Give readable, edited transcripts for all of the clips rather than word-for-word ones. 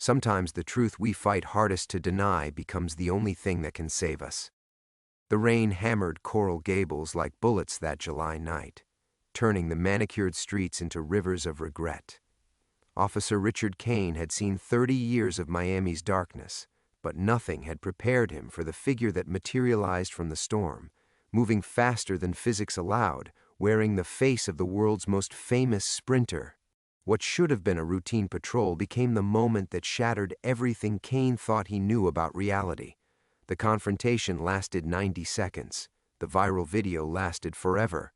Sometimes the truth we fight hardest to deny becomes the only thing that can save us. The rain hammered Coral Gables like bullets that July night, turning the manicured streets into rivers of regret. Officer Richard Kane had seen 30 years of Miami's darkness, but nothing had prepared him for the figure that materialized from the storm, moving faster than physics allowed, wearing the face of the world's most famous sprinter. What should have been a routine patrol became the moment that shattered everything Kane thought he knew about reality. The confrontation lasted 90 seconds. The viral video lasted forever.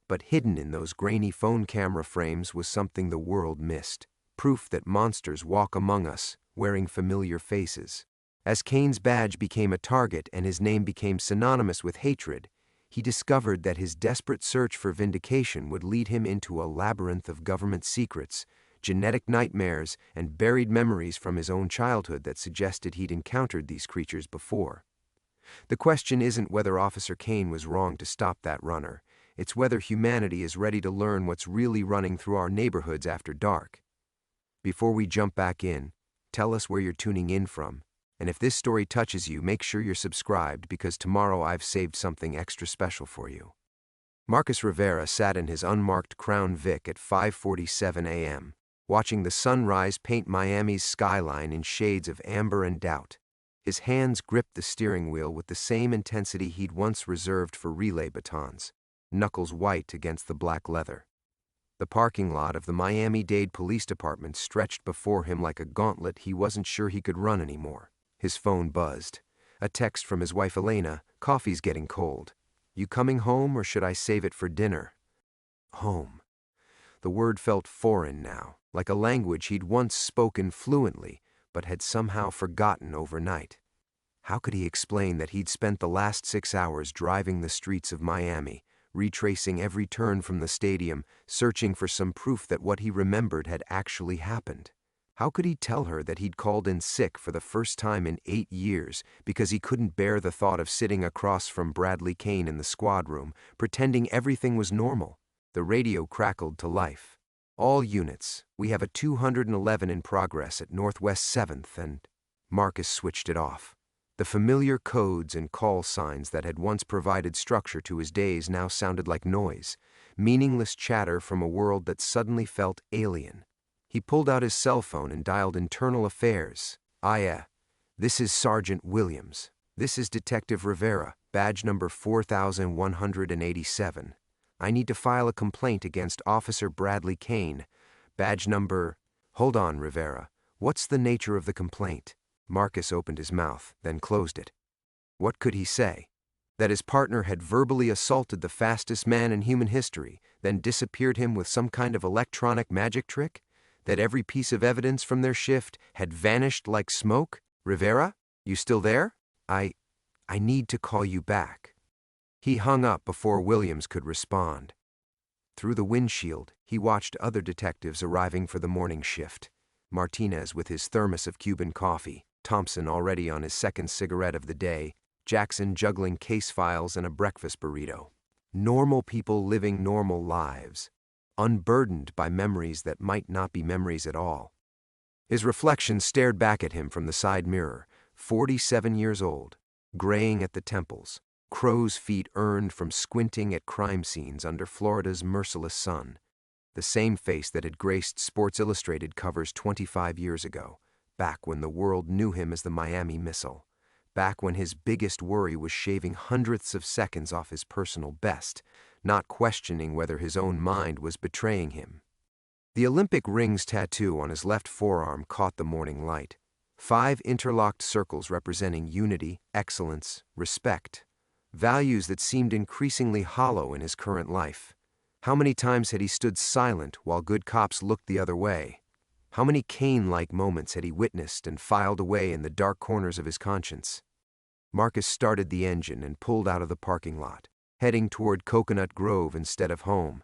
But hidden in those grainy phone camera frames was something the world missed. Proof that monsters walk among us, wearing familiar faces. As Kane's badge became a target and his name became synonymous with hatred, he discovered that his desperate search for vindication would lead him into a labyrinth of government secrets, genetic nightmares, and buried memories from his own childhood that suggested he'd encountered these creatures before. The question isn't whether Officer Kane was wrong to stop that runner. It's whether humanity is ready to learn what's really running through our neighborhoods after dark. Before we jump back in, tell us where you're tuning in from. And if this story touches you, make sure you're subscribed because tomorrow I've saved something extra special for you. Marcus Rivera sat in his unmarked Crown Vic at 5:47 a.m., watching the sunrise paint Miami's skyline in shades of amber and doubt. His hands gripped the steering wheel with the same intensity he'd once reserved for relay batons, knuckles white against the black leather. The parking lot of the Miami-Dade Police Department stretched before him like a gauntlet he wasn't sure he could run anymore. His phone buzzed. A text from his wife Elena, "Coffee's getting cold. You coming home or should I save it for dinner?" Home. The word felt foreign now, like a language he'd once spoken fluently, but had somehow forgotten overnight. How could he explain that he'd spent the last 6 hours driving the streets of Miami, retracing every turn from the stadium, searching for some proof that what he remembered had actually happened? How could he tell her that he'd called in sick for the first time in 8 years because he couldn't bear the thought of sitting across from Bradley Kane in the squad room, pretending everything was normal? The radio crackled to life. "All units, we have a 211 in progress at Northwest 7th, and..." Marcus switched it off. The familiar codes and call signs that had once provided structure to his days now sounded like noise, meaningless chatter from a world that suddenly felt alien. He pulled out his cell phone and dialed Internal Affairs. This is Sergeant Williams. This is Detective Rivera, badge number 4187. I need to file a complaint against Officer Bradley Kane. Badge number... Hold on, Rivera. What's the nature of the complaint? Marcus opened his mouth, then closed it. What could he say? That his partner had verbally assaulted the fastest man in human history, then disappeared him with some kind of electronic magic trick? That every piece of evidence from their shift had vanished like smoke? Rivera, you still there? I need to call you back. He hung up before Williams could respond. Through the windshield, he watched other detectives arriving for the morning shift. Martinez with his thermos of Cuban coffee, Thompson already on his second cigarette of the day, Jackson juggling case files and a breakfast burrito. Normal people living normal lives, unburdened by memories that might not be memories at all. His reflection stared back at him from the side mirror, 47 years old, graying at the temples, crow's feet earned from squinting at crime scenes under Florida's merciless sun. The same face that had graced Sports Illustrated covers 25 years ago, back when the world knew him as the Miami Missile, back when his biggest worry was shaving hundredths of seconds off his personal best, not questioning whether his own mind was betraying him. The Olympic rings tattoo on his left forearm caught the morning light. 5 interlocked circles representing unity, excellence, respect, values that seemed increasingly hollow in his current life. How many times had he stood silent while good cops looked the other way? How many Kane-like moments had he witnessed and filed away in the dark corners of his conscience? Marcus started the engine and pulled out of the parking lot, heading toward Coconut Grove instead of home.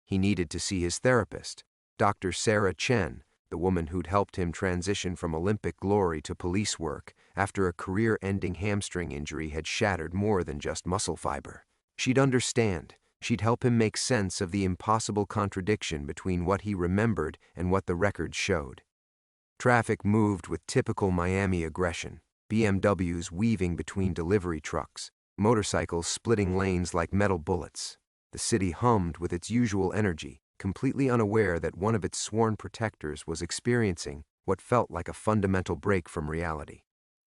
He needed to see his therapist, Dr. Sarah Chen, the woman who'd helped him transition from Olympic glory to police work after a career-ending hamstring injury had shattered more than just muscle fiber. She'd understand. She'd help him make sense of the impossible contradiction between what he remembered and what the records showed. Traffic moved with typical Miami aggression, BMWs weaving between delivery trucks, motorcycles splitting lanes like metal bullets. The city hummed with its usual energy, completely unaware that one of its sworn protectors was experiencing what felt like a fundamental break from reality.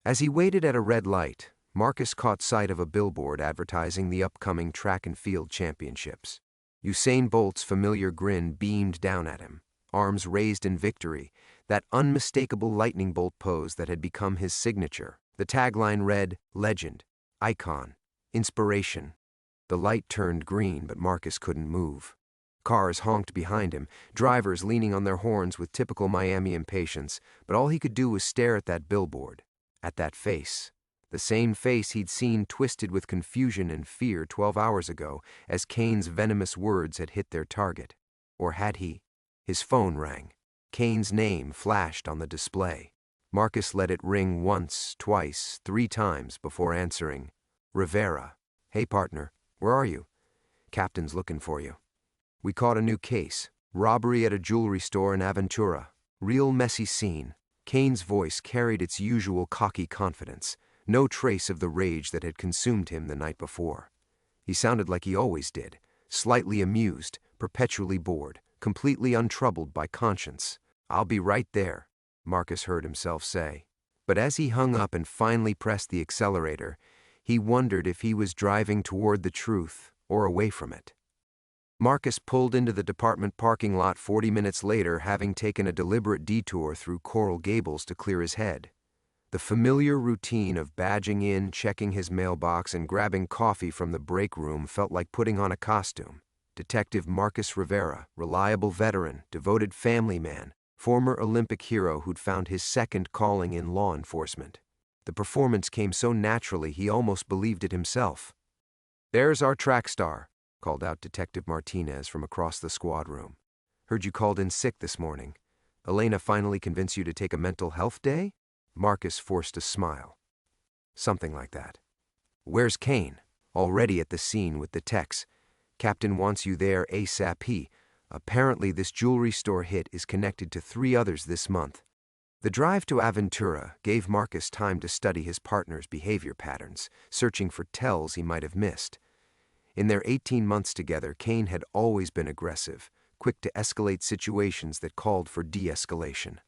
As he waited at a red light, Marcus caught sight of a billboard advertising the upcoming track and field championships. Usain Bolt's familiar grin beamed down at him, arms raised in victory, that unmistakable lightning bolt pose that had become his signature. The tagline read, "Legend, Icon, Inspiration." The light turned green, but Marcus couldn't move. Cars honked behind him, drivers leaning on their horns with typical Miami impatience, but all he could do was stare at that billboard, at that face. The same face he'd seen twisted with confusion and fear 12 hours ago as Kane's venomous words had hit their target. Or had he? His phone rang. Kane's name flashed on the display. Marcus let it ring once, twice, 3 times before answering. Rivera. "Hey partner, where are you?" "Captain's looking for you. We caught a new case. Robbery at a jewelry store in Aventura. Real messy scene." Kane's voice carried its usual cocky confidence, no trace of the rage that had consumed him the night before. He sounded like he always did, slightly amused, perpetually bored, completely untroubled by conscience. "I'll be right there," Marcus heard himself say. But as he hung up and finally pressed the accelerator, he wondered if he was driving toward the truth or away from it. Marcus pulled into the department parking lot 40 minutes later, having taken a deliberate detour through Coral Gables to clear his head. The familiar routine of badging in, checking his mailbox, and grabbing coffee from the break room felt like putting on a costume. Detective Marcus Rivera, reliable veteran, devoted family man, former Olympic hero who'd found his second calling in law enforcement. The performance came so naturally he almost believed it himself. "There's our track star," called out Detective Martinez from across the squad room. "Heard you called in sick this morning. Elena finally convinced you to take a mental health day?" Marcus forced a smile. "Something like that." "Where's Kane?" "Already at the scene with the techs. Captain wants you there ASAP. Apparently this jewelry store hit is connected to 3 others this month." The drive to Aventura gave Marcus time to study his partner's behavior patterns, searching for tells he might have missed. In their 18 months together, Kane had always been aggressive, quick to escalate situations that called for de-escalation.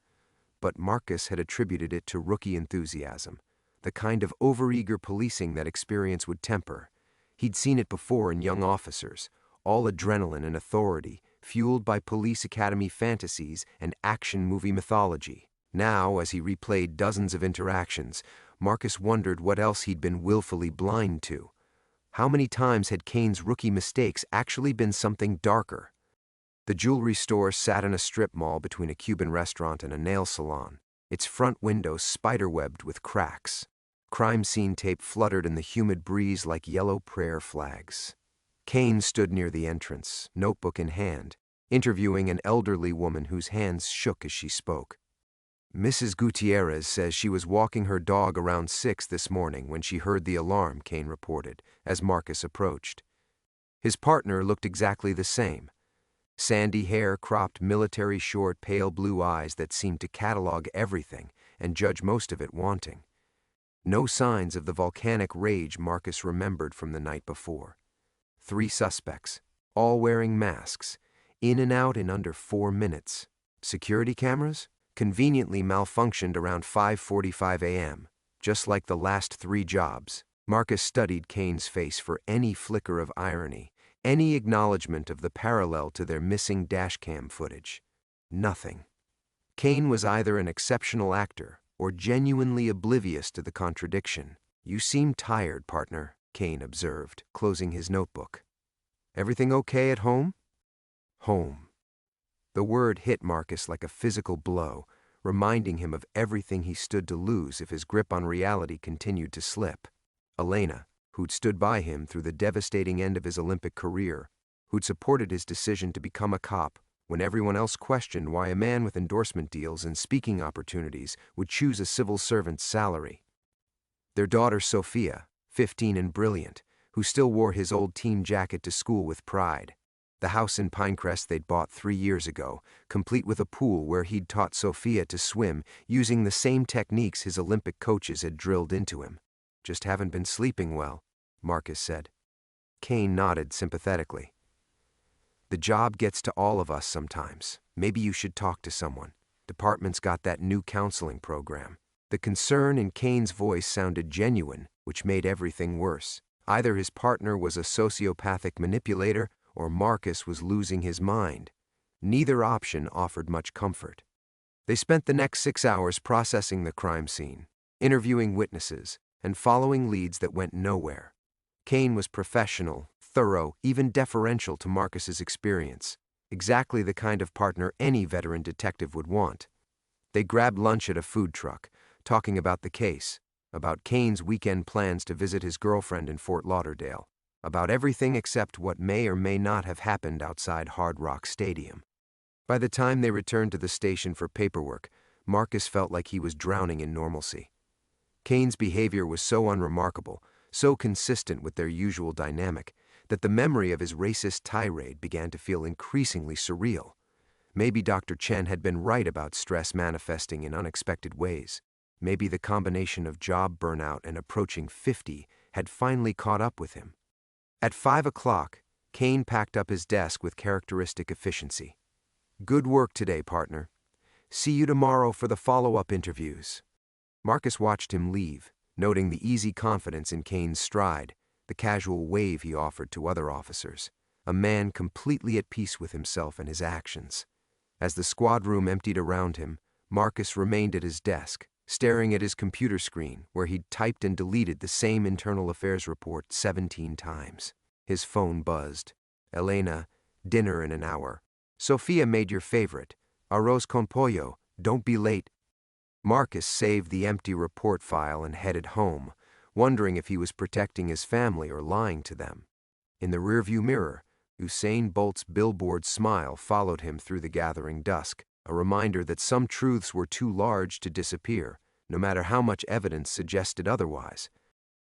But Marcus had attributed it to rookie enthusiasm, the kind of overeager policing that experience would temper. He'd seen it before in young officers, all adrenaline and authority, fueled by police academy fantasies and action movie mythology. Now, as he replayed dozens of interactions, Marcus wondered what else he'd been willfully blind to. How many times had Kane's rookie mistakes actually been something darker? The jewelry store sat in a strip mall between a Cuban restaurant and a nail salon, its front windows spiderwebbed with cracks. Crime scene tape fluttered in the humid breeze like yellow prayer flags. Kane stood near the entrance, notebook in hand, interviewing an elderly woman whose hands shook as she spoke. "Mrs. Gutierrez says she was walking her dog around 6 this morning when she heard the alarm," Kane reported, as Marcus approached. His partner looked exactly the same. Sandy hair, cropped military short, pale blue eyes that seemed to catalog everything and judge most of it wanting. No signs of the volcanic rage Marcus remembered from the night before. 3 suspects, all wearing masks, in and out in under 4 minutes. Security cameras? Conveniently malfunctioned around 5:45 a.m., just like the last 3 jobs. Marcus studied Kane's face for any flicker of irony, any acknowledgement of the parallel to their missing dashcam footage. Nothing. Kane was either an exceptional actor or genuinely oblivious to the contradiction. "You seem tired, partner," Kane observed, closing his notebook. "Everything okay at home?" Home. The word hit Marcus like a physical blow, reminding him of everything he stood to lose if his grip on reality continued to slip. Elena, who'd stood by him through the devastating end of his Olympic career, who'd supported his decision to become a cop when everyone else questioned why a man with endorsement deals and speaking opportunities would choose a civil servant's salary. Their daughter Sophia, 15 and brilliant, who still wore his old team jacket to school with pride. The house in Pinecrest they'd bought 3 years ago, complete with a pool where he'd taught Sophia to swim using the same techniques his Olympic coaches had drilled into him. "Just haven't been sleeping well," Marcus said. Kane nodded sympathetically. "The job gets to all of us sometimes. Maybe you should talk to someone. Department's got that new counseling program." The concern in Kane's voice sounded genuine, which made everything worse. Either his partner was a sociopathic manipulator or Marcus was losing his mind. Neither option offered much comfort. They spent the next 6 hours processing the crime scene, interviewing witnesses, and following leads that went nowhere. Kane was professional, thorough, even deferential to Marcus's experience, exactly the kind of partner any veteran detective would want. They grabbed lunch at a food truck, talking about the case, about Kane's weekend plans to visit his girlfriend in Fort Lauderdale, about everything except what may or may not have happened outside Hard Rock Stadium. By the time they returned to the station for paperwork, Marcus felt like he was drowning in normalcy. Kane's behavior was so unremarkable, so consistent with their usual dynamic, that the memory of his racist tirade began to feel increasingly surreal. Maybe Dr. Chen had been right about stress manifesting in unexpected ways. Maybe the combination of job burnout and approaching 50 had finally caught up with him. At 5 o'clock, Kane packed up his desk with characteristic efficiency. "Good work today, partner. See you tomorrow for the follow-up interviews." Marcus watched him leave, noting the easy confidence in Kane's stride, the casual wave he offered to other officers, a man completely at peace with himself and his actions. As the squad room emptied around him, Marcus remained at his desk, staring at his computer screen where he'd typed and deleted the same internal affairs report 17 times. His phone buzzed. "Elena, dinner in an hour. Sophia made your favorite, arroz con pollo. Don't be late." Marcus saved the empty report file and headed home, wondering if he was protecting his family or lying to them. In the rearview mirror, Usain Bolt's billboard smile followed him through the gathering dusk, a reminder that some truths were too large to disappear, no matter how much evidence suggested otherwise.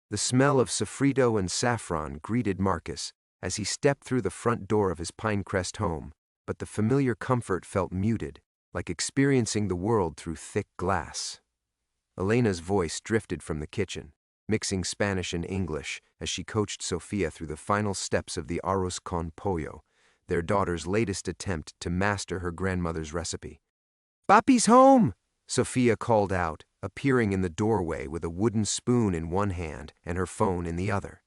The smell of sofrito and saffron greeted Marcus as he stepped through the front door of his Pinecrest home, but the familiar comfort felt muted, like experiencing the world through thick glass. Elena's voice drifted from the kitchen, mixing Spanish and English as she coached Sophia through the final steps of the arroz con pollo, their daughter's latest attempt to master her grandmother's recipe. "Papi's home!" Sophia called out, appearing in the doorway with a wooden spoon in one hand and her phone in the other.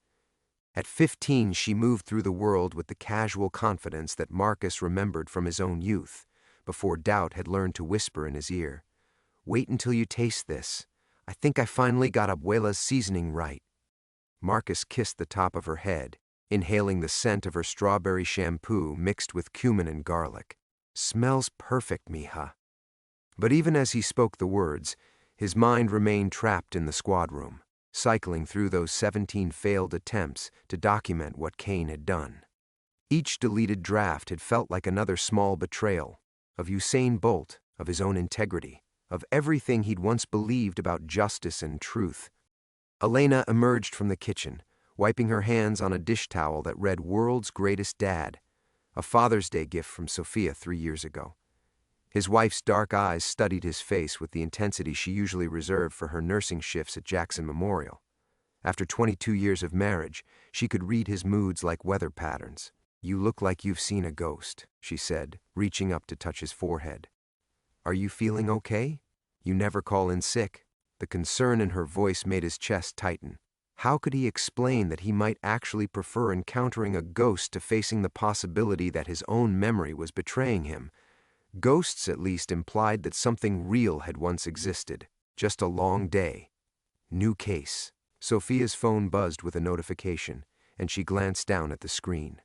At 15, she moved through the world with the casual confidence that Marcus remembered from his own youth, before doubt had learned to whisper in his ear. "Wait until you taste this. I think I finally got Abuela's seasoning right." Marcus kissed the top of her head, inhaling the scent of her strawberry shampoo mixed with cumin and garlic. "Smells perfect, mija." But even as he spoke the words, his mind remained trapped in the squad room, cycling through those 17 failed attempts to document what Kane had done. Each deleted draft had felt like another small betrayal, of Usain Bolt, of his own integrity, of everything he'd once believed about justice and truth. Elena emerged from the kitchen, wiping her hands on a dish towel that read "World's Greatest Dad," a Father's Day gift from Sophia 3 years ago. His wife's dark eyes studied his face with the intensity she usually reserved for her nursing shifts at Jackson Memorial. After 22 years of marriage, she could read his moods like weather patterns. "You look like you've seen a ghost," she said, reaching up to touch his forehead. "Are you feeling okay? You never call in sick." The concern in her voice made his chest tighten. How could he explain that he might actually prefer encountering a ghost to facing the possibility that his own memory was betraying him? Ghosts at least implied that something real had once existed. Just a long day. New case. Sophia's phone buzzed with a notification, and she glanced down at the screen.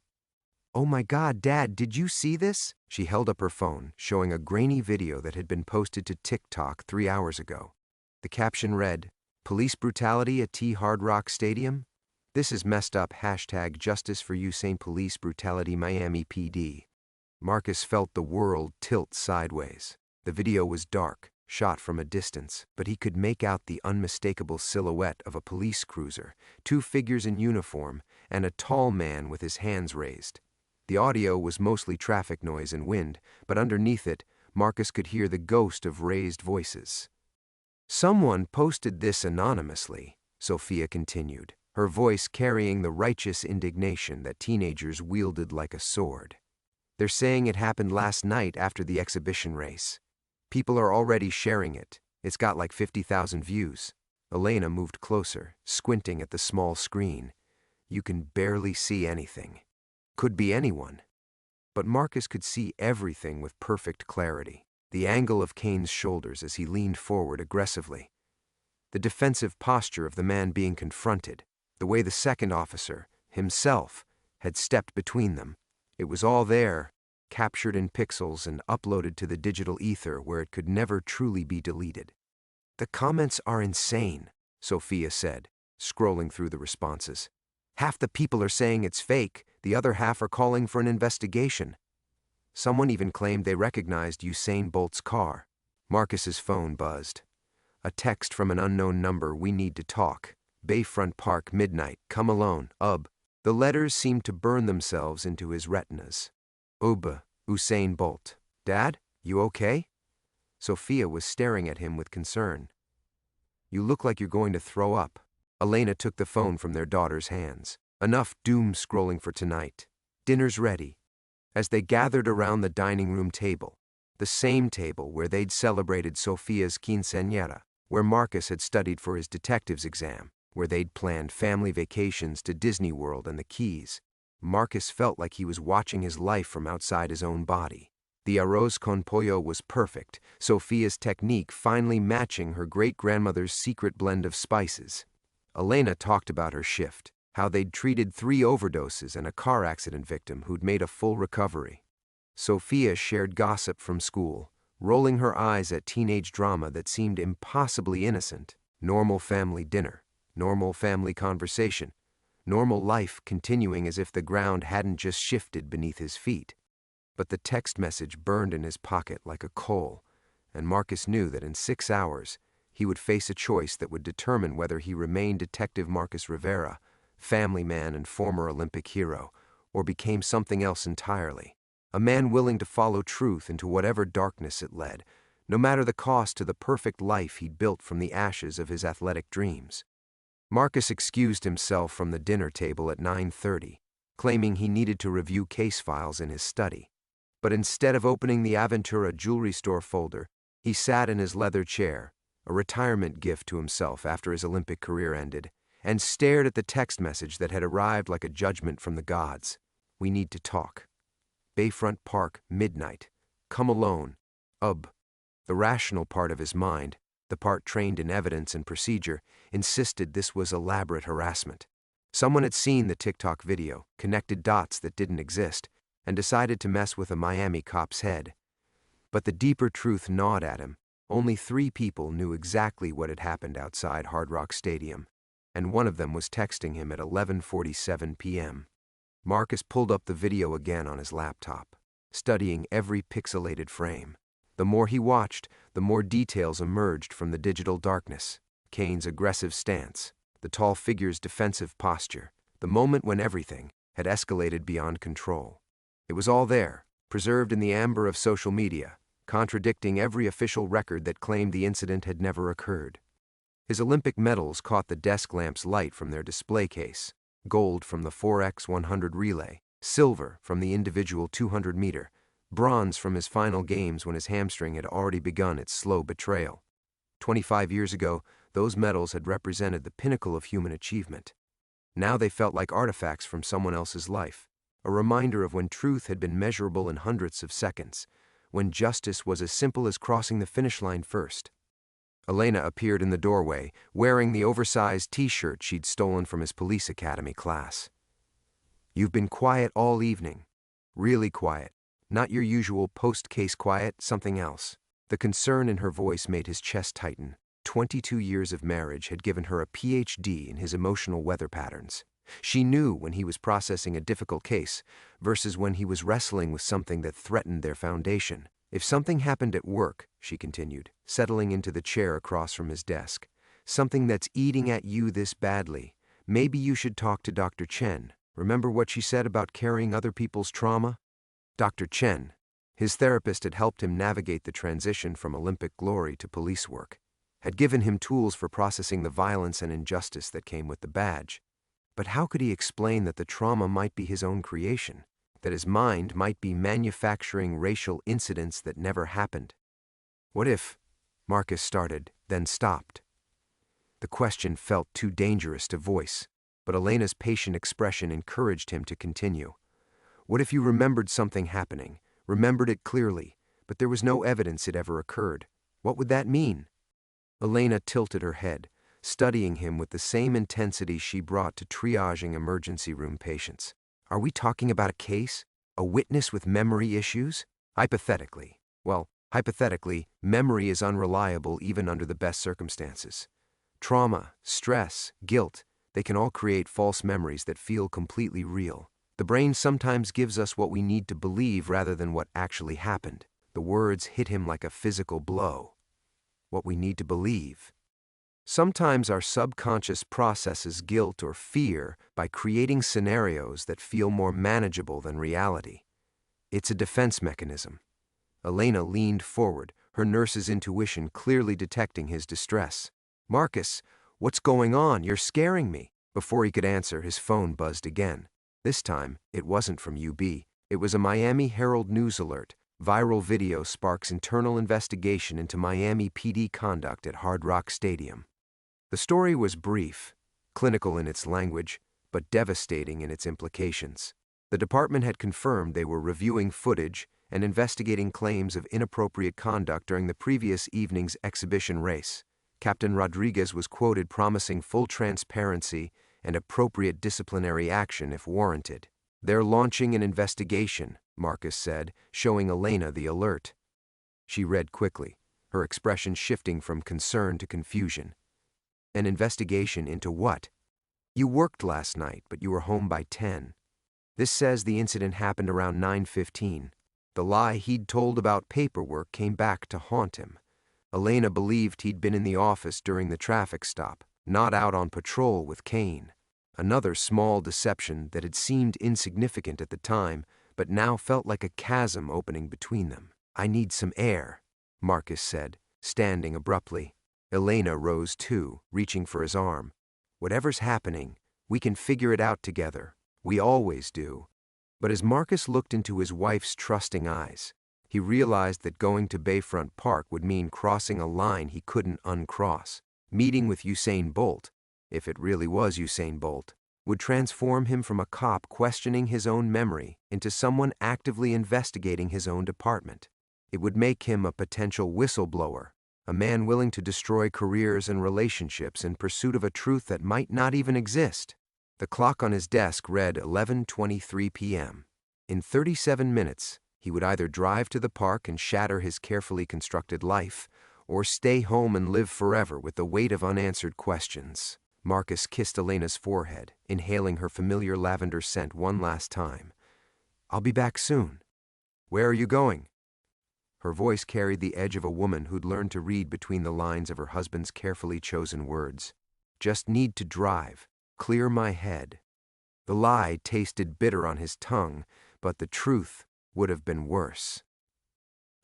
"Oh my God, Dad, did you see this?" She held up her phone, showing a grainy video that had been posted to TikTok 3 hours ago. The caption read, "Police brutality at Hard Rock Stadium? This is messed up. #Justice for Usain Police Brutality Miami PD." Marcus felt the world tilt sideways. The video was dark, shot from a distance, but he could make out the unmistakable silhouette of a police cruiser, 2 figures in uniform, and a tall man with his hands raised. The audio was mostly traffic noise and wind, but underneath it, Marcus could hear the ghost of raised voices. "Someone posted this anonymously," Sophia continued, her voice carrying the righteous indignation that teenagers wielded like a sword. "They're saying it happened last night after the exhibition race. People are already sharing it. It's got like 50,000 views." Elena moved closer, squinting at the small screen. You can barely see anything. Could be anyone. But Marcus could see everything with perfect clarity. The angle of Kane's shoulders as he leaned forward aggressively. The defensive posture of the man being confronted. The way the second officer, himself, had stepped between them. It was all there, captured in pixels and uploaded to the digital ether where it could never truly be deleted. "The comments are insane," Sophia said, scrolling through the responses. "Half the people are saying it's fake, the other half are calling for an investigation. Someone even claimed they recognized Usain Bolt's car." Marcus's phone buzzed. A text from an unknown number: "We need to talk. Bayfront Park, midnight, come alone, Ub." The letters seemed to burn themselves into his retinas. Usain Bolt. "Dad, you okay?" Sophia was staring at him with concern. "You look like you're going to throw up." Elena took the phone from their daughter's hands. "Enough doom scrolling for tonight. Dinner's ready." As they gathered around the dining room table, the same table where they'd celebrated Sophia's quinceañera, where Marcus had studied for his detective's exam, where they'd planned family vacations to Disney World and the Keys, Marcus felt like he was watching his life from outside his own body. The arroz con pollo was perfect, Sophia's technique finally matching her great-grandmother's secret blend of spices. Elena talked about her shift, how they'd treated 3 overdoses and a car accident victim who'd made a full recovery. Sophia shared gossip from school, rolling her eyes at teenage drama that seemed impossibly innocent. Normal family dinner, normal family conversation, normal life continuing as if the ground hadn't just shifted beneath his feet. But the text message burned in his pocket like a coal, and Marcus knew that in 6 hours he would face a choice that would determine whether he remained Detective Marcus Rivera, family man and former Olympic hero, or became something else entirely. A man willing to follow truth into whatever darkness it led, no matter the cost to the perfect life he'd built from the ashes of his athletic dreams. Marcus excused himself from the dinner table at 9:30, claiming he needed to review case files in his study. But instead of opening the Aventura jewelry store folder, he sat in his leather chair, a retirement gift to himself after his Olympic career ended, and stared at the text message that had arrived like a judgment from the gods. "We need to talk. Bayfront Park, midnight. Come alone. Ub." The rational part of his mind, the part trained in evidence and procedure, insisted this was elaborate harassment. Someone had seen the TikTok video, connected dots that didn't exist, and decided to mess with a Miami cop's head. But the deeper truth gnawed at him. Only 3 people knew exactly what had happened outside Hard Rock Stadium, and one of them was texting him at 11:47 p.m. Marcus pulled up the video again on his laptop, studying every pixelated frame. The more he watched, the more details emerged from the digital darkness. Kane's aggressive stance, the tall figure's defensive posture, the moment when everything had escalated beyond control. It was all there, preserved in the amber of social media, contradicting every official record that claimed the incident had never occurred. His Olympic medals caught the desk lamp's light from their display case, gold from the 4x100 relay, silver from the individual 200-meter, bronze from his final games when his hamstring had already begun its slow betrayal. 25 years ago, those medals had represented the pinnacle of human achievement. Now they felt like artifacts from someone else's life, a reminder of when truth had been measurable in hundredths of seconds, when justice was as simple as crossing the finish line first. Elena appeared in the doorway, wearing the oversized t-shirt she'd stolen from his police academy class. "You've been quiet all evening. Really quiet. Not your usual post-case quiet, something else." The concern in her voice made his chest tighten. 22 years of marriage had given her a PhD in his emotional weather patterns. She knew when he was processing a difficult case versus when he was wrestling with something that threatened their foundation. "If something happened at work," she continued, settling into the chair across from his desk, "something that's eating at you this badly, maybe you should talk to Dr. Chen. Remember what she said about carrying other people's trauma? Dr. Chen, his therapist, had helped him navigate the transition from Olympic glory to police work, had given him tools for processing the violence and injustice that came with the badge. But how could he explain that the trauma might be his own creation, that his mind might be manufacturing racial incidents that never happened? What if? Marcus started, then stopped. The question felt too dangerous to voice, but Elena's patient expression encouraged him to continue. What if you remembered something happening, remembered it clearly, but there was no evidence it ever occurred? What would that mean? Elena tilted her head, studying him with the same intensity she brought to triaging emergency room patients. Are we talking about a case? A witness with memory issues? Hypothetically. Well, hypothetically, memory is unreliable even under the best circumstances. Trauma, stress, guilt, they can all create false memories that feel completely real. The brain sometimes gives us what we need to believe rather than what actually happened. The words hit him like a physical blow. What we need to believe. Sometimes our subconscious processes guilt or fear by creating scenarios that feel more manageable than reality. It's a defense mechanism. Elena leaned forward, her nurse's intuition clearly detecting his distress. Marcus, what's going on? You're scaring me. Before he could answer, his phone buzzed again. This time, it wasn't from UB. It was a Miami Herald News alert. Viral video sparks internal investigation into Miami PD conduct at Hard Rock Stadium. The story was brief, clinical in its language, but devastating in its implications. The department had confirmed they were reviewing footage and investigating claims of inappropriate conduct during the previous evening's exhibition race. Captain Rodriguez was quoted promising full transparency and appropriate disciplinary action if warranted. They're launching an investigation, Marcus said, showing Elena the alert. She read quickly, her expression shifting from concern to confusion. An investigation into what? You worked last night, but you were home by 10. This says the incident happened around 9:15. The lie he'd told about paperwork came back to haunt him. Elena believed he'd been in the office during the traffic stop, not out on patrol with Kane. Another small deception that had seemed insignificant at the time, but now felt like a chasm opening between them. I need some air, Marcus said, standing abruptly. Elena rose too, reaching for his arm. Whatever's happening, we can figure it out together. We always do. But as Marcus looked into his wife's trusting eyes, he realized that going to Bayfront Park would mean crossing a line he couldn't uncross. Meeting with Usain Bolt, if it really was Usain Bolt, would transform him from a cop questioning his own memory into someone actively investigating his own department. It would make him a potential whistleblower, a man willing to destroy careers and relationships in pursuit of a truth that might not even exist. The clock on his desk read 11:23 p.m. In 37 minutes, he would either drive to the park and shatter his carefully constructed life, or stay home and live forever with the weight of unanswered questions. Marcus kissed Elena's forehead, inhaling her familiar lavender scent one last time. I'll be back soon. Where are you going? Her voice carried the edge of a woman who'd learned to read between the lines of her husband's carefully chosen words. Just need to drive. Clear my head. The lie tasted bitter on his tongue, but the truth would have been worse.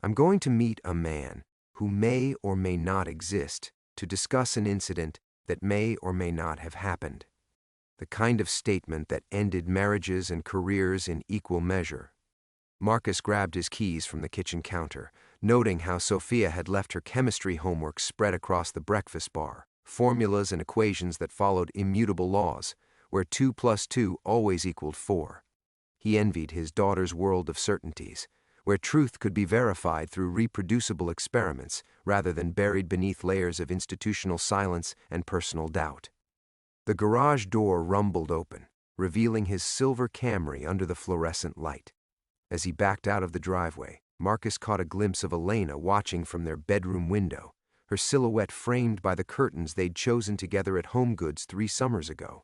I'm going to meet a man who may or may not exist to discuss an incident that may or may not have happened. The kind of statement that ended marriages and careers in equal measure. Marcus grabbed his keys from the kitchen counter, noting how Sophia had left her chemistry homework spread across the breakfast bar, formulas and equations that followed immutable laws, where 2 + 2 always equaled 4. He envied his daughter's world of certainties, where truth could be verified through reproducible experiments rather than buried beneath layers of institutional silence and personal doubt. The garage door rumbled open, revealing his silver Camry under the fluorescent light. As he backed out of the driveway, Marcus caught a glimpse of Elena watching from their bedroom window, her silhouette framed by the curtains they'd chosen together at Home Goods 3 summers ago.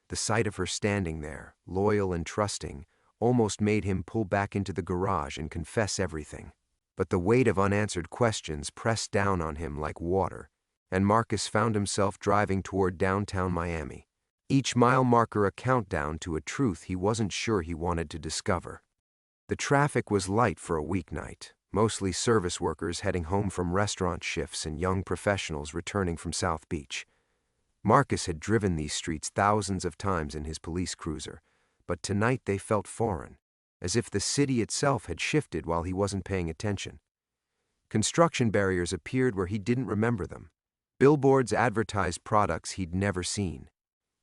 The sight of her standing there, loyal and trusting, almost made him pull back into the garage and confess everything. But the weight of unanswered questions pressed down on him like water, and Marcus found himself driving toward downtown Miami, each mile marker a countdown to a truth he wasn't sure he wanted to discover. The traffic was light for a weeknight, mostly service workers heading home from restaurant shifts and young professionals returning from South Beach. Marcus had driven these streets thousands of times in his police cruiser, but tonight they felt foreign, as if the city itself had shifted while he wasn't paying attention. Construction barriers appeared where he didn't remember them. Billboards advertised products he'd never seen.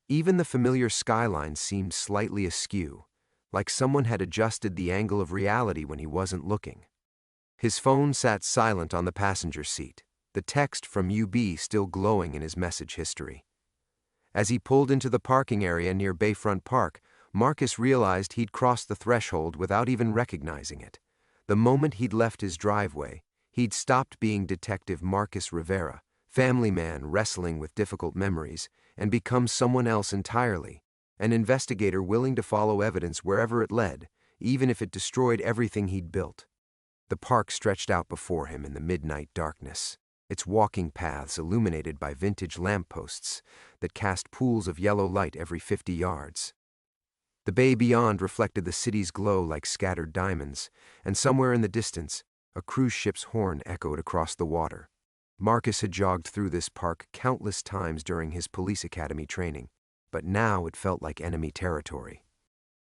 Even the familiar skyline seemed slightly askew, like someone had adjusted the angle of reality when he wasn't looking. His phone sat silent on the passenger seat, the text from UB still glowing in his message history. As he pulled into the parking area near Bayfront Park, Marcus realized he'd crossed the threshold without even recognizing it. The moment he'd left his driveway, he'd stopped being Detective Marcus Rivera, family man wrestling with difficult memories, and become someone else entirely, an investigator willing to follow evidence wherever it led, even if it destroyed everything he'd built. The park stretched out before him in the midnight darkness, its walking paths illuminated by vintage lampposts that cast pools of yellow light every 50 yards. The bay beyond reflected the city's glow like scattered diamonds, and somewhere in the distance, a cruise ship's horn echoed across the water. Marcus had jogged through this park countless times during his police academy training, but now it felt like enemy territory.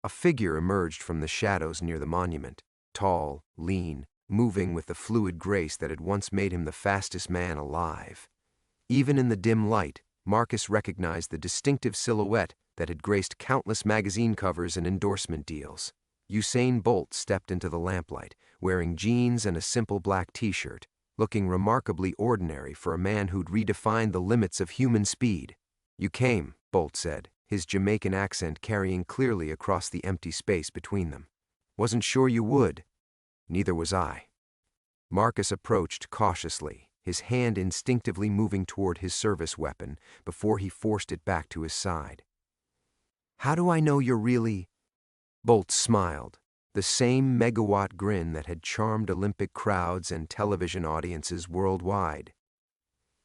A figure emerged from the shadows near the monument, tall, lean, moving with the fluid grace that had once made him the fastest man alive. Even in the dim light, Marcus recognized the distinctive silhouette that had graced countless magazine covers and endorsement deals. Usain Bolt stepped into the lamplight, wearing jeans and a simple black t-shirt, looking remarkably ordinary for a man who'd redefined the limits of human speed. "You came," Bolt said, his Jamaican accent carrying clearly across the empty space between them. "Wasn't sure you would." "Neither was I." Marcus approached cautiously, his hand instinctively moving toward his service weapon before he forced it back to his side. "How do I know you're really—" Bolt smiled, the same megawatt grin that had charmed Olympic crowds and television audiences worldwide.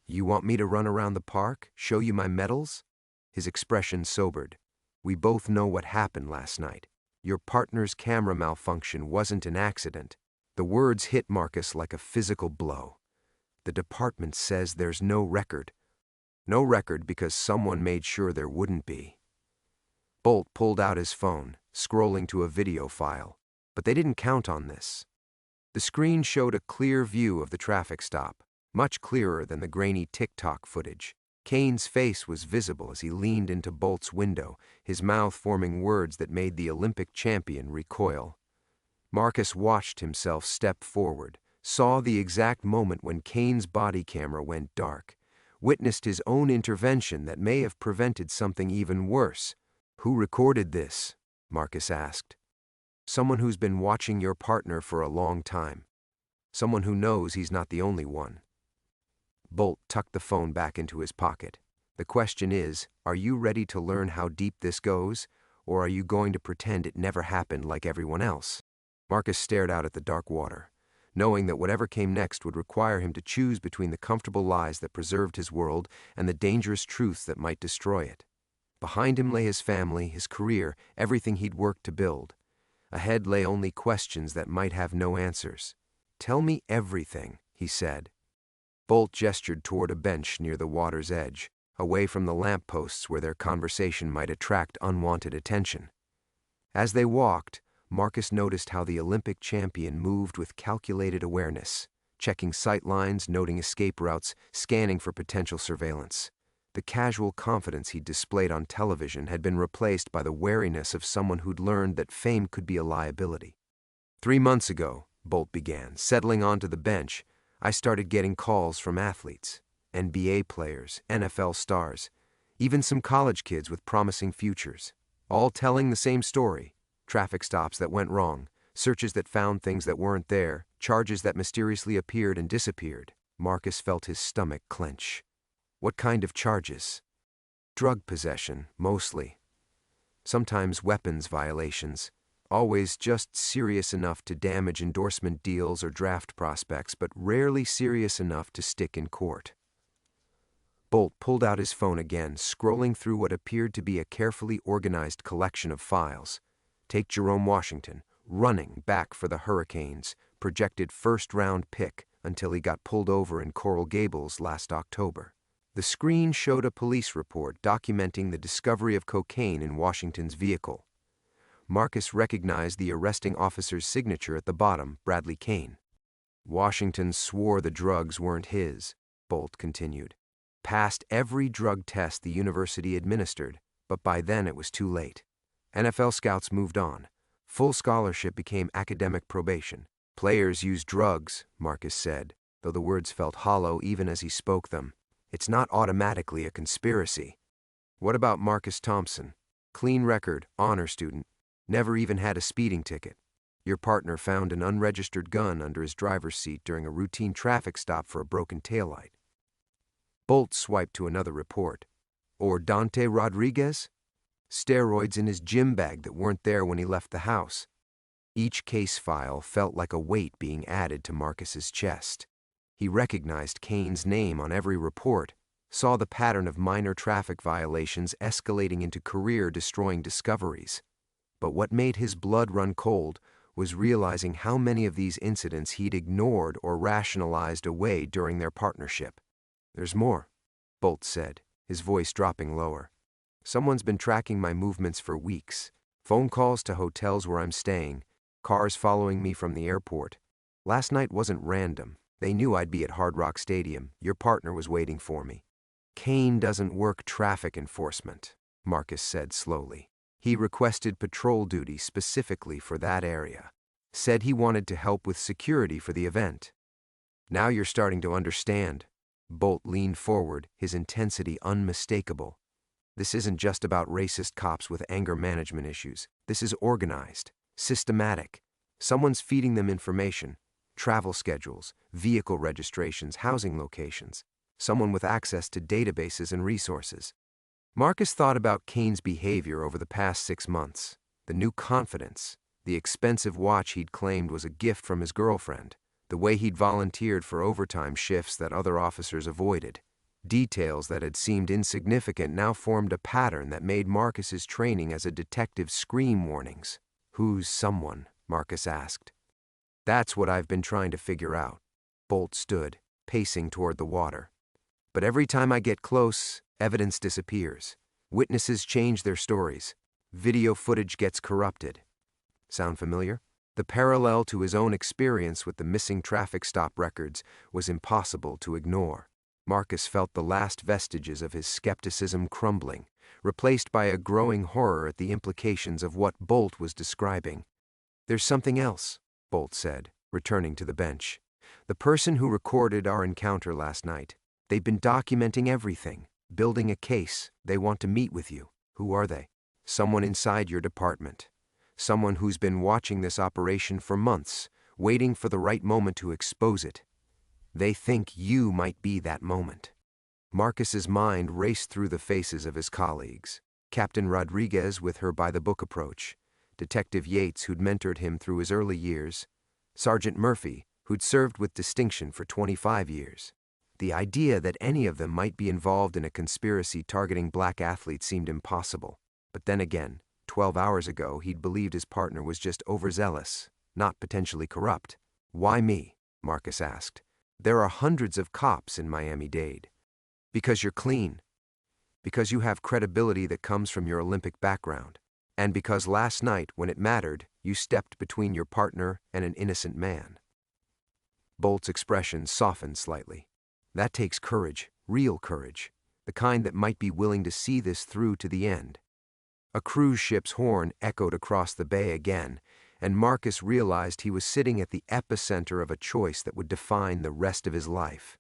"You want me to run around the park, show you my medals?" His expression sobered. "We both know what happened last night. Your partner's camera malfunction wasn't an accident." The words hit Marcus like a physical blow. "The department says there's no record." "No record because someone made sure there wouldn't be." Bolt pulled out his phone, scrolling to a video file, but they didn't count on this. The screen showed a clear view of the traffic stop, much clearer than the grainy TikTok footage. Kane's face was visible as he leaned into Bolt's window, his mouth forming words that made the Olympic champion recoil. Marcus watched himself step forward, saw the exact moment when Kane's body camera went dark, witnessed his own intervention that may have prevented something even worse. "Who recorded this?" Marcus asked. "Someone who's been watching your partner for a long time. Someone who knows he's not the only one." Bolt tucked the phone back into his pocket. "The question is, are you ready to learn how deep this goes, or are you going to pretend it never happened like everyone else?" Marcus stared out at the dark water, knowing that whatever came next would require him to choose between the comfortable lies that preserved his world and the dangerous truths that might destroy it. Behind him lay his family, his career, everything he'd worked to build. Ahead lay only questions that might have no answers. "Tell me everything," he said. Bolt gestured toward a bench near the water's edge, away from the lampposts where their conversation might attract unwanted attention. As they walked, Marcus noticed how the Olympic champion moved with calculated awareness, checking sight lines, noting escape routes, scanning for potential surveillance. The casual confidence he'd displayed on television had been replaced by the wariness of someone who'd learned that fame could be a liability. "3 months ago," Bolt began, settling onto the bench, "I started getting calls from athletes, NBA players, NFL stars, even some college kids with promising futures, all telling the same story. Traffic stops that went wrong, searches that found things that weren't there, charges that mysteriously appeared and disappeared." Marcus felt his stomach clench. "What kind of charges?" "Drug possession, mostly. Sometimes weapons violations. Always just serious enough to damage endorsement deals or draft prospects, but rarely serious enough to stick in court." Bolt pulled out his phone again, scrolling through what appeared to be a carefully organized collection of files. Take Jerome Washington, running back for the Hurricanes, projected first-round pick until he got pulled over in Coral Gables last October. The screen showed a police report documenting the discovery of cocaine in Washington's vehicle. Marcus recognized the arresting officer's signature at the bottom, Bradley Kane. Washington swore the drugs weren't his, Bolt continued. Passed every drug test the university administered, but by then it was too late. NFL scouts moved on. Full scholarship became academic probation. Players use drugs, Marcus said, though the words felt hollow even as he spoke them. It's not automatically a conspiracy. What about Marcus Thompson? Clean record, honor student. Never even had a speeding ticket. Your partner found an unregistered gun under his driver's seat during a routine traffic stop for a broken taillight. Bolt swiped to another report. Or Dante Rodriguez? Steroids in his gym bag that weren't there when he left the house. Each case file felt like a weight being added to Marcus's chest. He recognized Kane's name on every report, saw the pattern of minor traffic violations escalating into career-destroying discoveries. But what made his blood run cold was realizing how many of these incidents he'd ignored or rationalized away during their partnership. There's more, Bolt said, his voice dropping lower. Someone's been tracking my movements for weeks. Phone calls to hotels where I'm staying, cars following me from the airport. Last night wasn't random. They knew I'd be at Hard Rock Stadium. Your partner was waiting for me. Kane doesn't work traffic enforcement, Marcus said slowly. He requested patrol duty specifically for that area. Said he wanted to help with security for the event. Now you're starting to understand. Bolt leaned forward, his intensity unmistakable. This isn't just about racist cops with anger management issues. This is organized, systematic. Someone's feeding them information. Travel schedules, vehicle registrations, housing locations. Someone with access to databases and resources. Marcus thought about Kane's behavior over the past 6 months. The new confidence, the expensive watch he'd claimed was a gift from his girlfriend, the way he'd volunteered for overtime shifts that other officers avoided. Details that had seemed insignificant now formed a pattern that made Marcus's training as a detective scream warnings. Who's someone? Marcus asked. That's what I've been trying to figure out. Bolt stood, pacing toward the water. But every time I get close, evidence disappears. Witnesses change their stories. Video footage gets corrupted. Sound familiar? The parallel to his own experience with the missing traffic stop records was impossible to ignore. Marcus felt the last vestiges of his skepticism crumbling, replaced by a growing horror at the implications of what Bolt was describing. There's something else, Bolt said, returning to the bench. The person who recorded our encounter last night. They've been documenting everything, building a case. They want to meet with you. Who are they? Someone inside your department. Someone who's been watching this operation for months, waiting for the right moment to expose it. They think you might be that moment. Marcus's mind raced through the faces of his colleagues. Captain Rodriguez with her by-the-book approach. Detective Yates, who'd mentored him through his early years. Sergeant Murphy, who'd served with distinction for 25 years. The idea that any of them might be involved in a conspiracy targeting black athletes seemed impossible. But then again, 12 hours ago, he'd believed his partner was just overzealous, not potentially corrupt. Why me? Marcus asked. There are hundreds of cops in Miami-Dade. Because you're clean. Because you have credibility that comes from your Olympic background. And because last night, when it mattered, you stepped between your partner and an innocent man. Bolt's expression softened slightly. That takes courage, real courage, the kind that might be willing to see this through to the end. A cruise ship's horn echoed across the bay again, and Marcus realized he was sitting at the epicenter of a choice that would define the rest of his life.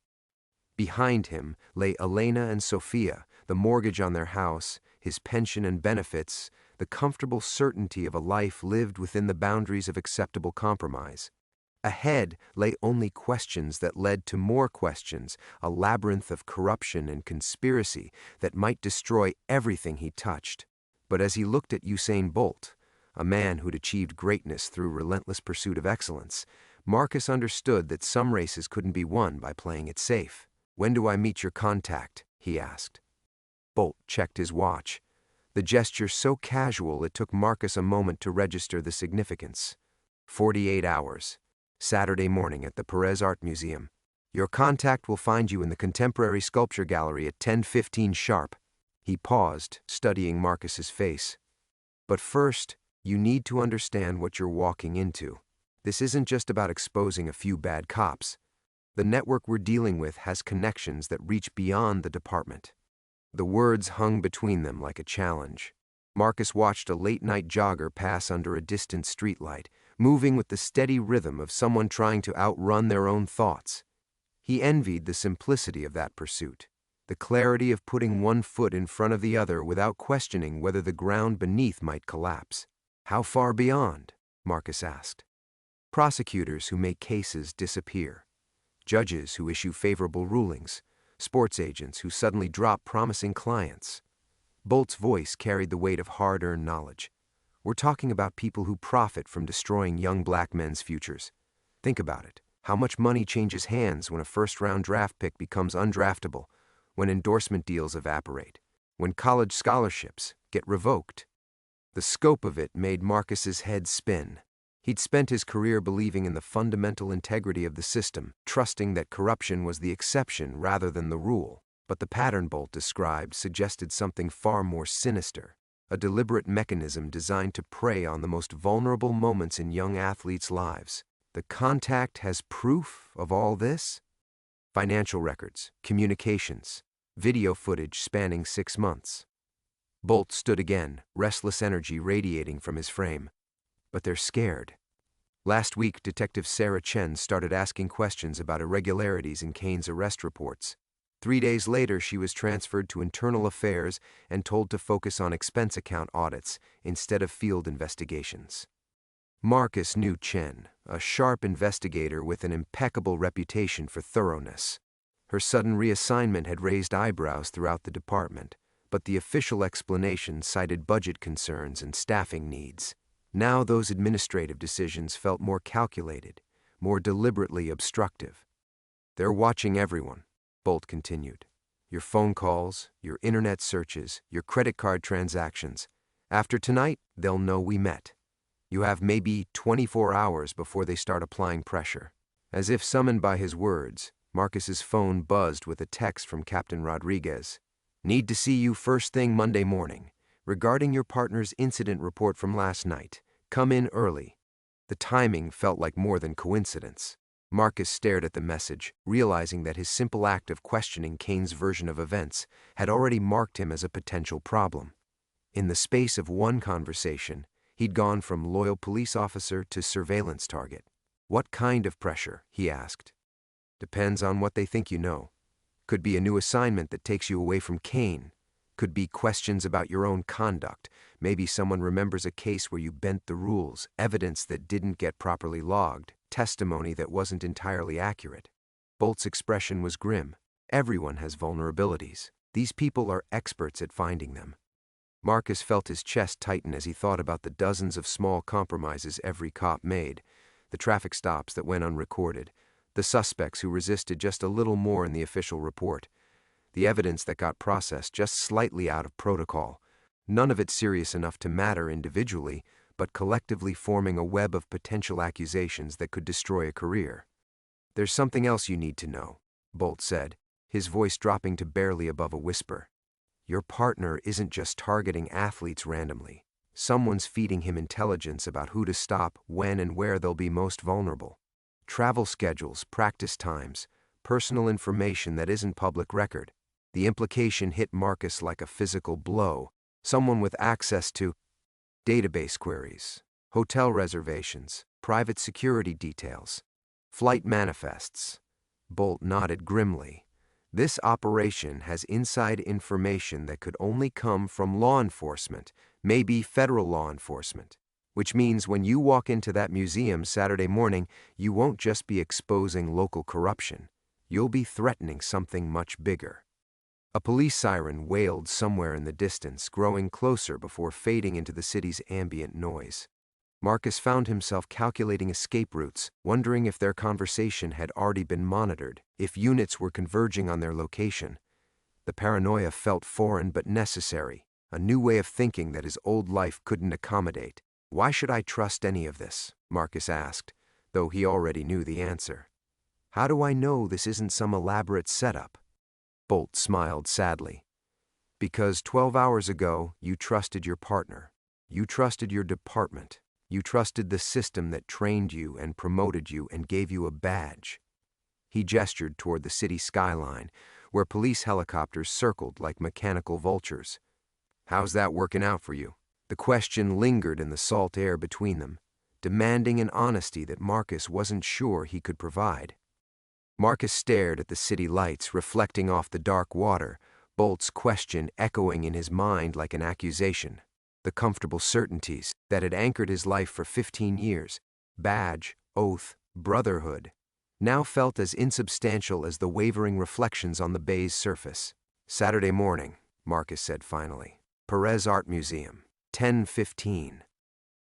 Behind him lay Elena and Sophia, the mortgage on their house, his pension and benefits, the comfortable certainty of a life lived within the boundaries of acceptable compromise. Ahead lay only questions that led to more questions, a labyrinth of corruption and conspiracy that might destroy everything he touched. But as he looked at Usain Bolt, a man who'd achieved greatness through relentless pursuit of excellence, Marcus understood that some races couldn't be won by playing it safe. When do I meet your contact? he asked. Bolt checked his watch, the gesture so casual it took Marcus a moment to register the significance. 48 hours. Saturday morning at the Perez Art Museum. Your contact will find you in the Contemporary Sculpture Gallery at 10:15 sharp. He paused, studying Marcus's face. But first, you need to understand what you're walking into. This isn't just about exposing a few bad cops. The network we're dealing with has connections that reach beyond the department. The words hung between them like a challenge. Marcus watched a late-night jogger pass under a distant streetlight, moving with the steady rhythm of someone trying to outrun their own thoughts. He envied the simplicity of that pursuit, the clarity of putting one foot in front of the other without questioning whether the ground beneath might collapse. How far beyond? Marcus asked. Prosecutors who make cases disappear. Judges who issue favorable rulings. Sports agents who suddenly drop promising clients. Bolt's voice carried the weight of hard-earned knowledge. We're talking about people who profit from destroying young black men's futures. Think about it. How much money changes hands when a first-round draft pick becomes undraftable, when endorsement deals evaporate, when college scholarships get revoked? The scope of it made Marcus's head spin. He'd spent his career believing in the fundamental integrity of the system, trusting that corruption was the exception rather than the rule. But the pattern Bolt described suggested something far more sinister, a deliberate mechanism designed to prey on the most vulnerable moments in young athletes' lives. The contact has proof of all this? Financial records, communications, video footage spanning 6 months. Bolt stood again, restless energy radiating from his frame. But they're scared. Last week, Detective Sarah Chen started asking questions about irregularities in Kane's arrest reports. 3 days later, she was transferred to internal affairs and told to focus on expense account audits instead of field investigations. Marcus knew Chen, a sharp investigator with an impeccable reputation for thoroughness. Her sudden reassignment had raised eyebrows throughout the department, but the official explanation cited budget concerns and staffing needs. Now those administrative decisions felt more calculated, more deliberately obstructive. They're watching everyone, Bolt continued. Your phone calls, your internet searches, your credit card transactions. After tonight, they'll know we met. You have maybe 24 hours before they start applying pressure. As if summoned by his words, Marcus's phone buzzed with a text from Captain Rodriguez. Need to see you first thing Monday morning. Regarding your partner's incident report from last night. Come in early. The timing felt like more than coincidence. Marcus stared at the message, realizing that his simple act of questioning Kane's version of events had already marked him as a potential problem. In the space of one conversation, he'd gone from loyal police officer to surveillance target. What kind of pressure? He asked. Depends on what they think you know. Could be a new assignment that takes you away from Kane. Could be questions about your own conduct. Maybe someone remembers a case where you bent the rules, evidence that didn't get properly logged, testimony that wasn't entirely accurate. Bolt's expression was grim. Everyone has vulnerabilities. These people are experts at finding them. Marcus felt his chest tighten as he thought about the dozens of small compromises every cop made, the traffic stops that went unrecorded, the suspects who resisted just a little more in the official report, the evidence that got processed just slightly out of protocol. None of it serious enough to matter individually, but collectively forming a web of potential accusations that could destroy a career. There's something else you need to know, Bolt said, his voice dropping to barely above a whisper. Your partner isn't just targeting athletes randomly. Someone's feeding him intelligence about who to stop, when and where they'll be most vulnerable. Travel schedules, practice times, personal information that isn't public record. The implication hit Marcus like a physical blow. Someone with access to database queries, hotel reservations, private security details, flight manifests. Bolt nodded grimly. This operation has inside information that could only come from law enforcement, maybe federal law enforcement. Which means when you walk into that museum Saturday morning, you won't just be exposing local corruption. You'll be threatening something much bigger. A police siren wailed somewhere in the distance, growing closer before fading into the city's ambient noise. Marcus found himself calculating escape routes, wondering if their conversation had already been monitored, if units were converging on their location. The paranoia felt foreign but necessary, a new way of thinking that his old life couldn't accommodate. "Why should I trust any of this?" Marcus asked, though he already knew the answer. "How do I know this isn't some elaborate setup?" Bolt smiled sadly. "Because 12 hours ago, you trusted your partner. You trusted your department. You trusted the system that trained you and promoted you and gave you a badge." He gestured toward the city skyline, where police helicopters circled like mechanical vultures. "How's that working out for you?" The question lingered in the salt air between them, demanding an honesty that Marcus wasn't sure he could provide. Marcus stared at the city lights reflecting off the dark water, Bolt's question echoing in his mind like an accusation. The comfortable certainties that had anchored his life for 15 years, badge, oath, brotherhood, now felt as insubstantial as the wavering reflections on the bay's surface. "Saturday morning," Marcus said finally. "Perez Art Museum, 10:15.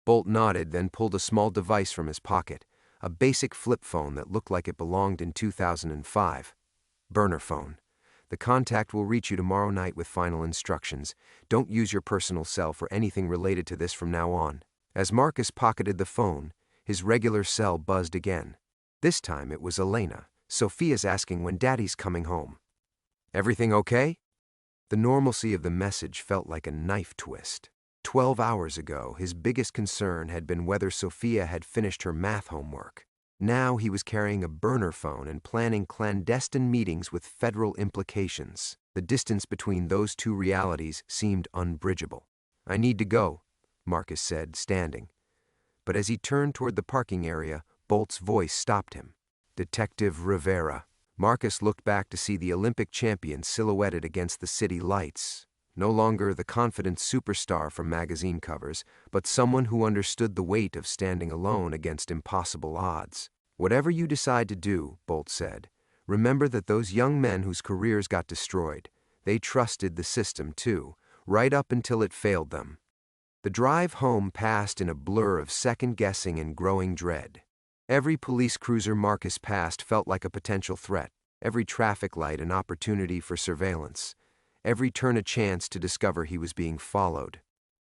Bolt nodded, then pulled a small device from his pocket, a basic flip phone that looked like it belonged in 2005. "Burner phone. The contact will reach you tomorrow night with final instructions. Don't use your personal cell for anything related to this from now on." As Marcus pocketed the phone, his regular cell buzzed again. This time it was Elena, Sophia's, asking when Daddy's coming home. "Everything okay?" The normalcy of the message felt like a knife twist. 12 hours ago, his biggest concern had been whether Sophia had finished her math homework. Now he was carrying a burner phone and planning clandestine meetings with federal implications. The distance between those two realities seemed unbridgeable. "I need to go," Marcus said, standing. But as he turned toward the parking area, Bolt's voice stopped him. "Detective Rivera." Marcus looked back to see the Olympic champion silhouetted against the city lights. No longer the confident superstar from magazine covers, but someone who understood the weight of standing alone against impossible odds. "Whatever you decide to do," Bolt said, "remember that those young men whose careers got destroyed, they trusted the system too, right up until it failed them." The drive home passed in a blur of second-guessing and growing dread. Every police cruiser Marcus passed felt like a potential threat, every traffic light an opportunity for surveillance, every turn a chance to discover he was being followed.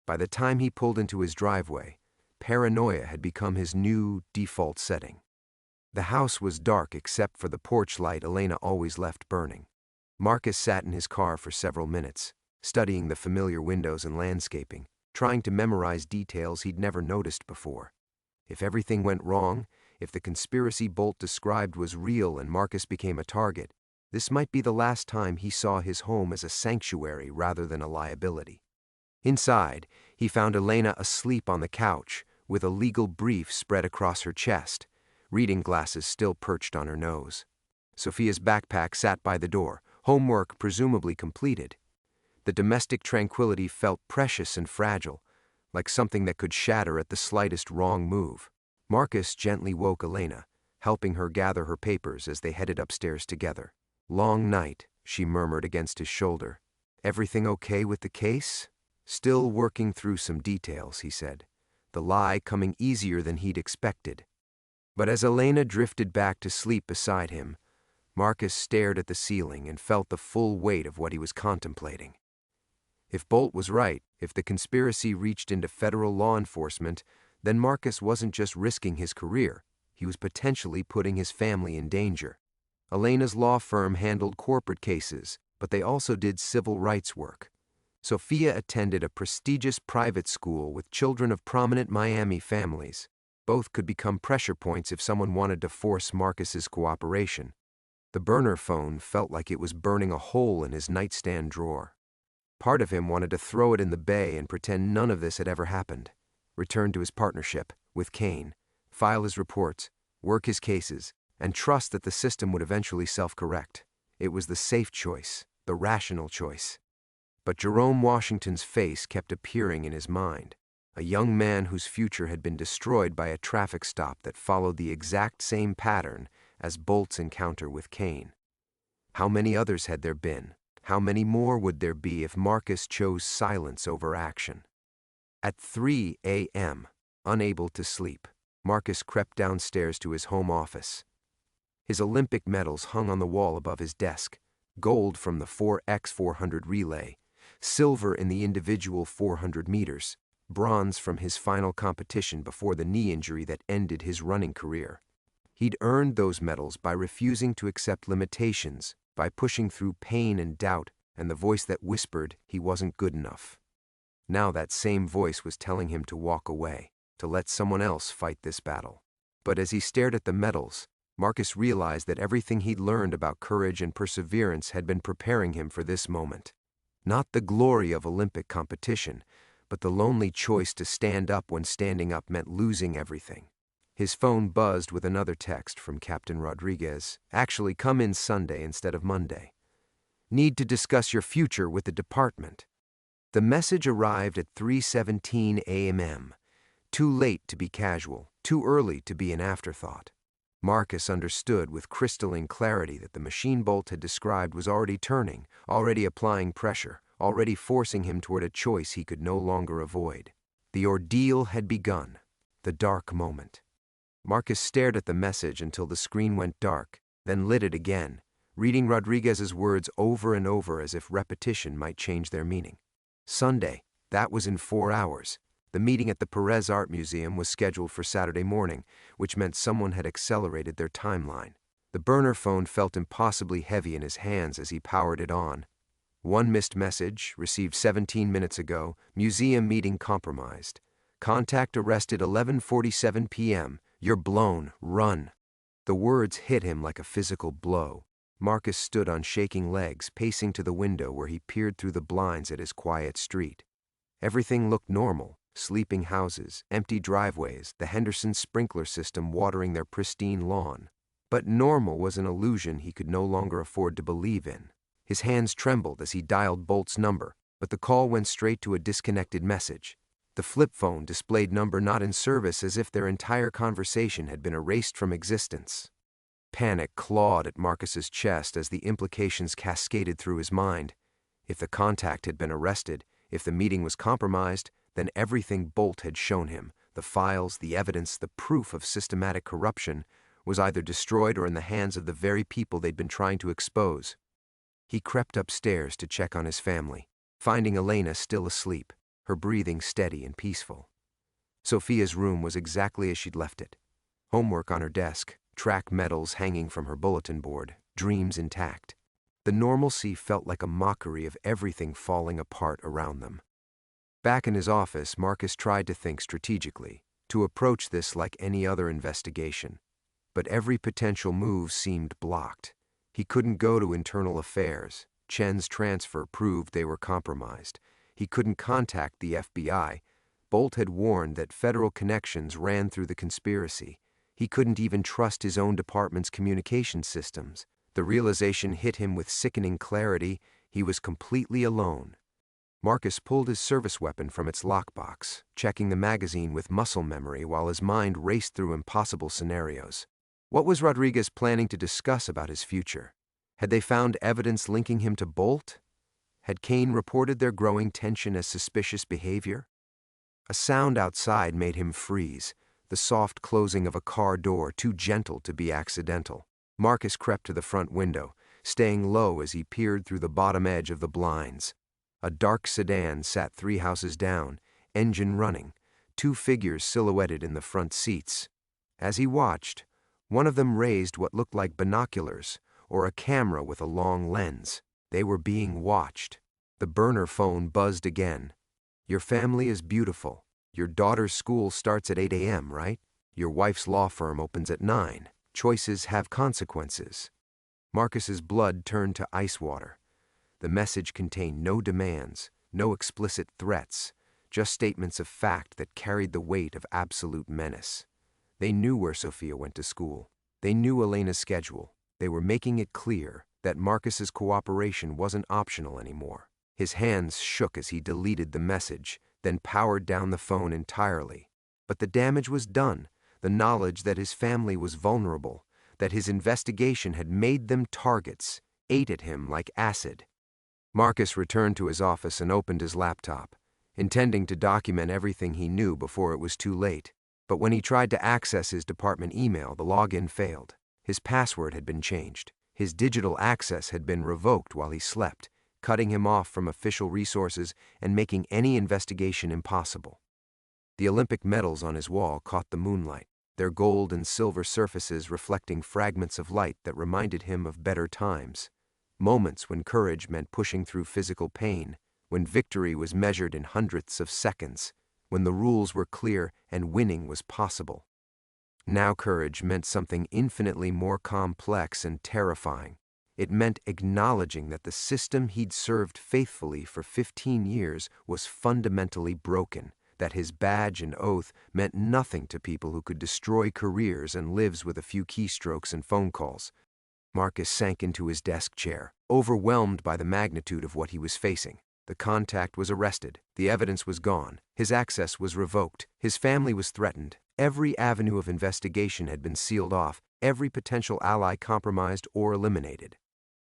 By the time he pulled into his driveway, paranoia had become his new default setting. The house was dark except for the porch light Elena always left burning. Marcus sat in his car for several minutes, studying the familiar windows and landscaping, trying to memorize details he'd never noticed before. If everything went wrong, if the conspiracy Bolt described was real and Marcus became a target, this might be the last time he saw his home as a sanctuary rather than a liability. Inside, he found Elena asleep on the couch, with a legal brief spread across her chest, reading glasses still perched on her nose. Sophia's backpack sat by the door, homework presumably completed. The domestic tranquility felt precious and fragile, like something that could shatter at the slightest wrong move. Marcus gently woke Elena, helping her gather her papers as they headed upstairs together. "Long night," she murmured against his shoulder. "Everything okay with the case?" "Still working through some details," he said, the lie coming easier than he'd expected. But as Elena drifted back to sleep beside him, Marcus stared at the ceiling and felt the full weight of what he was contemplating. If Bolt was right, if the conspiracy reached into federal law enforcement, then Marcus wasn't just risking his career, he was potentially putting his family in danger. Elena's law firm handled corporate cases, but they also did civil rights work. Sophia attended a prestigious private school with children of prominent Miami families. Both could become pressure points if someone wanted to force Marcus's cooperation. The burner phone felt like it was burning a hole in his nightstand drawer. Part of him wanted to throw it in the bay and pretend none of this had ever happened. Return to his partnership with Kane, file his reports, work his cases, and trust that the system would eventually self-correct. It was the safe choice, the rational choice. But Jerome Washington's face kept appearing in his mind, a young man whose future had been destroyed by a traffic stop that followed the exact same pattern as Bolt's encounter with Kane. How many others had there been? How many more would there be if Marcus chose silence over action? At 3 a.m., unable to sleep, Marcus crept downstairs to his home office. His Olympic medals hung on the wall above his desk, gold from the 4x400 relay, silver in the individual 400 meters, bronze from his final competition before the knee injury that ended his running career. He'd earned those medals by refusing to accept limitations, by pushing through pain and doubt and the voice that whispered he wasn't good enough. Now that same voice was telling him to walk away, to let someone else fight this battle. But as he stared at the medals, Marcus realized that everything he'd learned about courage and perseverance had been preparing him for this moment. Not the glory of Olympic competition, but the lonely choice to stand up when standing up meant losing everything. His phone buzzed with another text from Captain Rodriguez. Actually, come in Sunday instead of Monday. Need to discuss your future with the department. The message arrived at 3:17 a.m. Too late to be casual, too early to be an afterthought. Marcus understood with crystalline clarity that the machine Bolt had described was already turning, already applying pressure, already forcing him toward a choice he could no longer avoid. The ordeal had begun, the dark moment. Marcus stared at the message until the screen went dark, then lit it again, reading Rodriguez's words over and over as if repetition might change their meaning. Sunday, that was in 4 hours. The meeting at the Perez Art Museum was scheduled for Saturday morning, which meant someone had accelerated their timeline. The burner phone felt impossibly heavy in his hands as he powered it on. One missed message, received 17 minutes ago, museum meeting compromised. Contact arrested 11:47 p.m. You're blown, run. The words hit him like a physical blow. Marcus stood on shaking legs, pacing to the window where he peered through the blinds at his quiet street. Everything looked normal. Sleeping houses, empty driveways, the Henderson sprinkler system watering their pristine lawn. But normal was an illusion he could no longer afford to believe in. His hands trembled as he dialed Bolt's number, but the call went straight to a disconnected message. The flip phone displayed number not in service, as if their entire conversation had been erased from existence. Panic clawed at Marcus's chest as the implications cascaded through his mind. If the contact had been arrested, if the meeting was compromised, then everything Bolt had shown him, the files, the evidence, the proof of systematic corruption, was either destroyed or in the hands of the very people they'd been trying to expose. He crept upstairs to check on his family, finding Elena still asleep, her breathing steady and peaceful. Sophia's room was exactly as she'd left it. Homework on her desk, track medals hanging from her bulletin board, dreams intact. The normalcy felt like a mockery of everything falling apart around them. Back in his office, Marcus tried to think strategically, to approach this like any other investigation. But every potential move seemed blocked. He couldn't go to internal affairs. Chen's transfer proved they were compromised. He couldn't contact the FBI. Bolt had warned that federal connections ran through the conspiracy. He couldn't even trust his own department's communication systems. The realization hit him with sickening clarity. He was completely alone. Marcus pulled his service weapon from its lockbox, checking the magazine with muscle memory while his mind raced through impossible scenarios. What was Rodriguez planning to discuss about his future? Had they found evidence linking him to Bolt? Had Kane reported their growing tension as suspicious behavior? A sound outside made him freeze, the soft closing of a car door too gentle to be accidental. Marcus crept to the front window, staying low as he peered through the bottom edge of the blinds. A dark sedan sat 3 houses down, engine running, 2 figures silhouetted in the front seats. As he watched, one of them raised what looked like binoculars or a camera with a long lens. They were being watched. The burner phone buzzed again. Your family is beautiful. Your daughter's school starts at 8 a.m., right? Your wife's law firm opens at 9. Choices have consequences. Marcus's blood turned to ice water. The message contained no demands, no explicit threats, just statements of fact that carried the weight of absolute menace. They knew where Sophia went to school. They knew Elena's schedule. They were making it clear that Marcus's cooperation wasn't optional anymore. His hands shook as he deleted the message, then powered down the phone entirely. But the damage was done. The knowledge that his family was vulnerable, that his investigation had made them targets, ate at him like acid. Marcus returned to his office and opened his laptop, intending to document everything he knew before it was too late. But when he tried to access his department email, the login failed. His password had been changed. His digital access had been revoked while he slept, cutting him off from official resources and making any investigation impossible. The Olympic medals on his wall caught the moonlight, their gold and silver surfaces reflecting fragments of light that reminded him of better times. Moments when courage meant pushing through physical pain, when victory was measured in hundredths of seconds, when the rules were clear and winning was possible. Now courage meant something infinitely more complex and terrifying. It meant acknowledging that the system he'd served faithfully for 15 years was fundamentally broken, that his badge and oath meant nothing to people who could destroy careers and lives with a few keystrokes and phone calls. Marcus sank into his desk chair, overwhelmed by the magnitude of what he was facing. The contact was arrested, the evidence was gone, his access was revoked, his family was threatened, every avenue of investigation had been sealed off, every potential ally compromised or eliminated.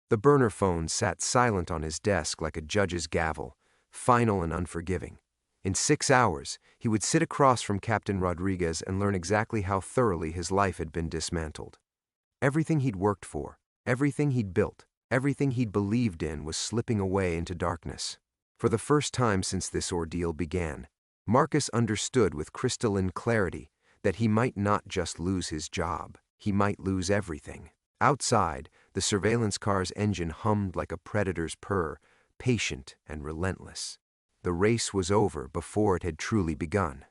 The burner phone sat silent on his desk like a judge's gavel, final and unforgiving. In 6 hours, he would sit across from Captain Rodriguez and learn exactly how thoroughly his life had been dismantled. Everything he'd worked for, everything he'd built, everything he'd believed in was slipping away into darkness. For the first time since this ordeal began, Marcus understood with crystalline clarity that he might not just lose his job, he might lose everything. Outside, the surveillance car's engine hummed like a predator's purr, patient and relentless. The race was over before it had truly begun.